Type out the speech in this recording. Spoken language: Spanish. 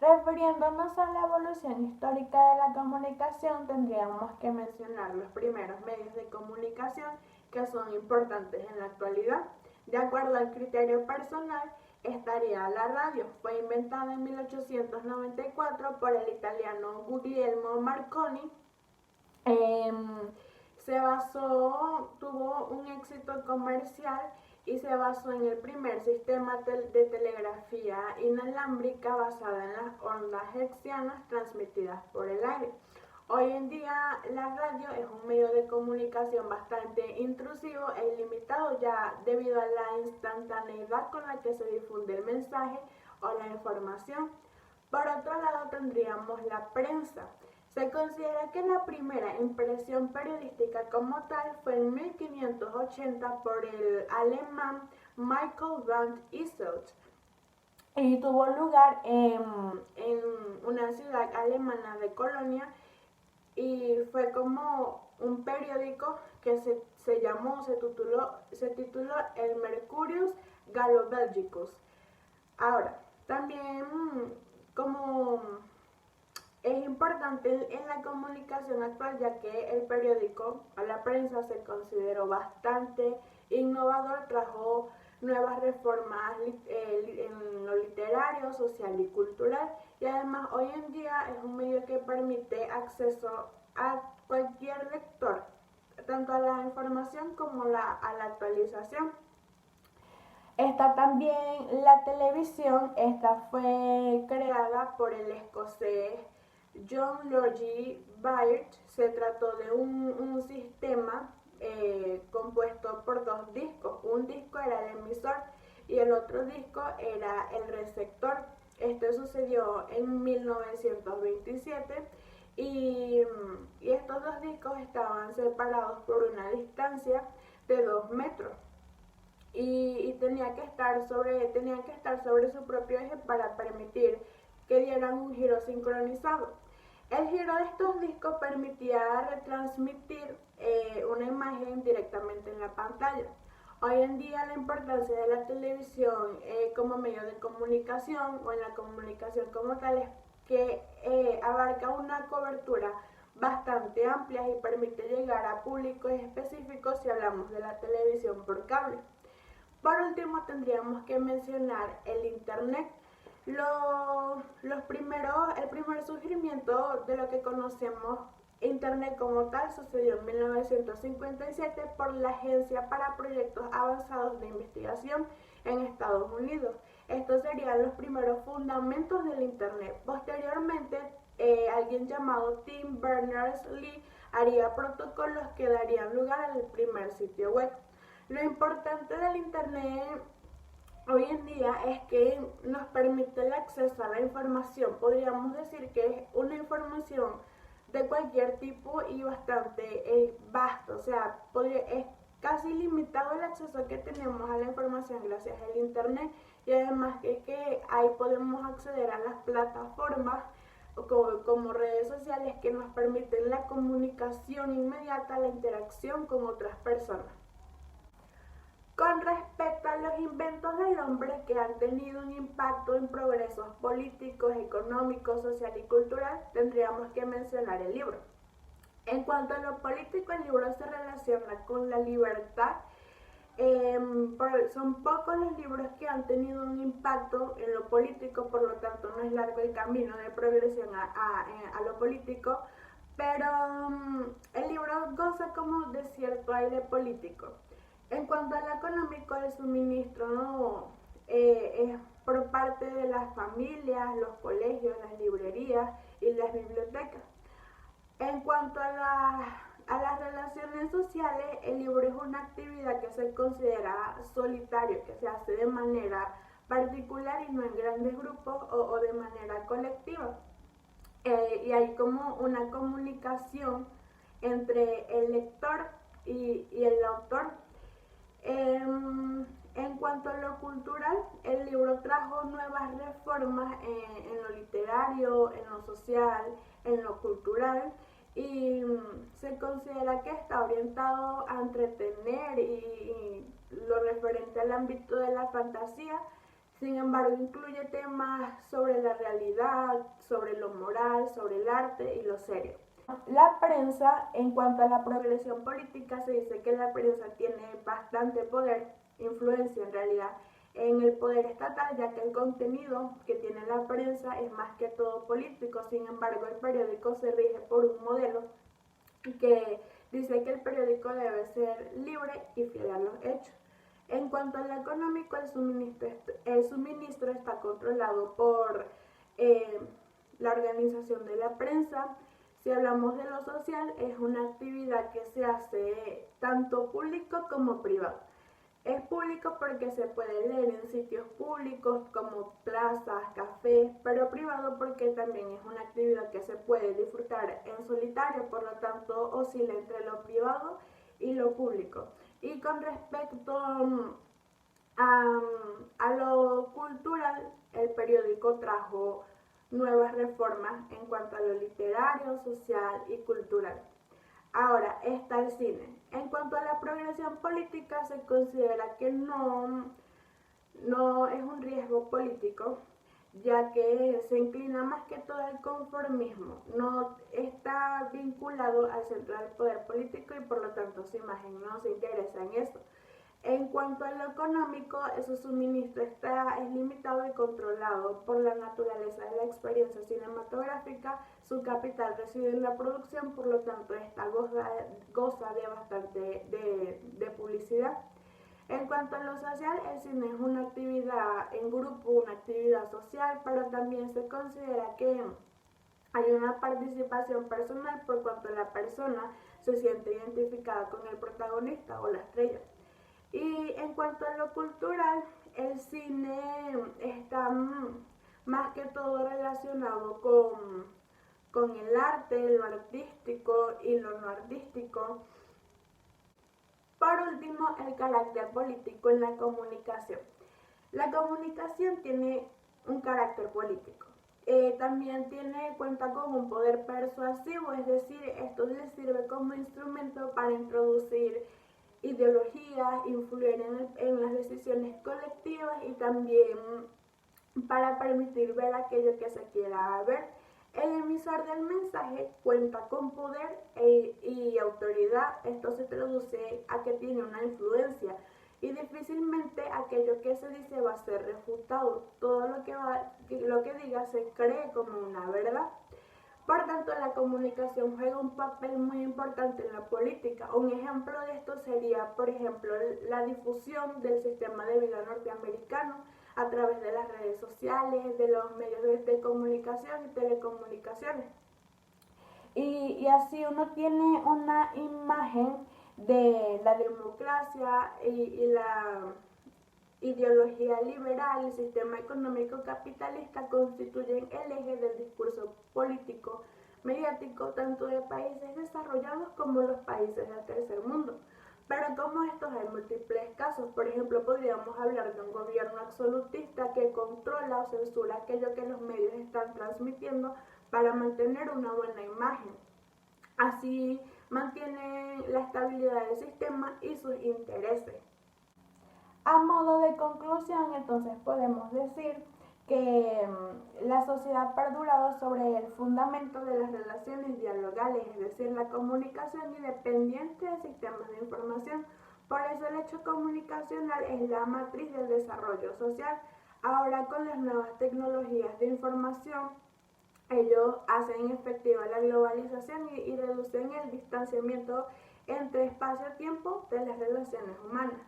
Refiriéndonos a la evolución histórica de la comunicación, tendríamos que mencionar los primeros medios de comunicación que son importantes en la actualidad. De acuerdo al criterio personal, estaría la radio. Fue inventada en 1894 por el italiano Guglielmo Marconi. Tuvo un éxito comercial y se basó en el primer sistema de telegrafía inalámbrica basada en las ondas hertzianas transmitidas por el aire. Hoy en día la radio es un medio de comunicación bastante intrusivo e ilimitado ya debido a la instantaneidad con la que se difunde el mensaje o la información. Por otro lado tendríamos la prensa. Se considera que la primera impresión periodística como tal fue en 1580 por el alemán Michael van Isselt y tuvo lugar en una ciudad alemana de Colonia y fue como un periódico que se tituló el Mercurius Gallo-Belgicus. Ahora, también como es importante en la comunicación actual ya que el periódico o la prensa se consideró bastante innovador, trajo nuevas reformas en lo literario, social y cultural y además hoy en día es un medio que permite acceso a cualquier lector, tanto a la información como a la actualización. Está también la televisión, esta fue creada por el escocés John Logie Baird. Se trató de un sistema compuesto por dos discos. Un disco era el emisor y el otro disco era el receptor. Esto sucedió en 1927 y estos dos discos estaban separados por una distancia de 2 metros y tenían que estar sobre su propio eje para permitir que dieran un giro sincronizado. El giro de estos discos permitía retransmitir una imagen directamente en la pantalla. Hoy en día la importancia de la televisión como medio de comunicación o en la comunicación como tal es que abarca una cobertura bastante amplia y permite llegar a públicos específicos si hablamos de la televisión por cable. Por último, tendríamos que mencionar el Internet. El primer surgimiento de lo que conocemos Internet como tal sucedió en 1957 por la Agencia para Proyectos Avanzados de Investigación en Estados Unidos. Estos serían los primeros fundamentos del Internet. Posteriormente, alguien llamado Tim Berners-Lee haría protocolos que darían lugar al primer sitio web. Lo importante del Internet hoy en día es que nos permite el acceso a la información. Podríamos decir que es una información de cualquier tipo y bastante vasto. O sea, es casi limitado el acceso que tenemos a la información gracias al Internet y además que ahí podemos acceder a las plataformas como redes sociales que nos permiten la comunicación inmediata, la interacción con otras personas. Con respecto a los inventos del hombre que han tenido un impacto en progresos políticos, económicos, social y cultural, tendríamos que mencionar el libro. En cuanto a lo político, el libro se relaciona con la libertad. Son pocos los libros que han tenido un impacto en lo político, por lo tanto no es largo el camino de progresión a lo político, pero el libro goza como de cierto aire político. En cuanto a lo económico, el suministro ¿no? Es por parte de las familias, los colegios, las librerías y las bibliotecas. En cuanto a las relaciones sociales, el libro es una actividad que se considera solitario, que se hace de manera particular y no en grandes grupos o de manera colectiva. Y hay como una comunicación entre el lector y el autor. En cuanto a lo cultural, el libro trajo nuevas reformas en lo literario, en lo social, en lo cultural y se considera que está orientado a entretener y lo referente al ámbito de la fantasía Sin embargo, incluye temas sobre la realidad, sobre lo moral, sobre el arte y lo serio. La prensa, en cuanto a la progresión política, se dice que la prensa tiene bastante poder, influencia en realidad, en el poder estatal, ya que el contenido que tiene la prensa es más que todo político. Sin embargo, el periódico se rige por un modelo que dice que el periódico debe ser libre y fiel a los hechos. En cuanto a lo económico, el suministro está controlado por eh, la organización de la prensa. Si hablamos de lo social, es una actividad que se hace tanto público como privado. Es público porque se puede leer en sitios públicos como plazas, cafés, pero privado porque también es una actividad que se puede disfrutar en solitario, por lo tanto oscila entre lo privado y lo público. Y con respecto a lo cultural, el periódico trajo nuevas reformas en cuanto a lo literario, social y cultural. Ahora está el cine. En cuanto a la progresión política, se considera que no es un riesgo político, ya que se inclina más que todo al conformismo. No está vinculado al centro del poder político y por lo tanto su imagen no se interesa en eso. En cuanto a lo económico, su suministro es limitado y controlado por la naturaleza de la experiencia cinematográfica. Su capital reside en la producción, por lo tanto esta goza de bastante de publicidad. En cuanto a lo social, el cine es una actividad en grupo, una actividad social, pero también se considera que hay una participación personal por cuanto la persona se siente identificada con el protagonista o la estrella. Y en cuanto a lo cultural, el cine está más que todo relacionado con el arte, lo artístico y lo no artístico. Por último, el carácter político en la comunicación. La comunicación tiene un carácter político. También cuenta con un poder persuasivo, es decir, esto le sirve como instrumento para introducir ideologías, influir en las decisiones colectivas y también para permitir ver aquello que se quiera ver. El emisor del mensaje cuenta con poder y autoridad. Esto se traduce a que tiene una influencia y difícilmente aquello que se dice va a ser refutado. Todo lo que diga se cree como una verdad. Por tanto, la comunicación juega un papel muy importante en la política. Un ejemplo de esto sería, por ejemplo, la difusión del sistema de vida norteamericano a través de las redes sociales, de los medios de comunicación y telecomunicaciones. Y así uno tiene una imagen de la democracia y la ideología liberal y sistema económico capitalista constituyen el eje del discurso político mediático tanto de países desarrollados como los países del tercer mundo. Pero como estos hay múltiples casos, por ejemplo, podríamos hablar de un gobierno absolutista que controla o censura aquello que los medios están transmitiendo para mantener una buena imagen. Así mantiene la estabilidad del sistema y sus intereses. A modo de conclusión, entonces podemos decir que la sociedad ha perdurado sobre el fundamento de las relaciones dialogales, es decir, la comunicación independiente de sistemas de información. Por eso el hecho comunicacional es la matriz del desarrollo social. Ahora con las nuevas tecnologías de información, ellos hacen efectiva la globalización y reducen el distanciamiento entre espacio-tiempo de las relaciones humanas.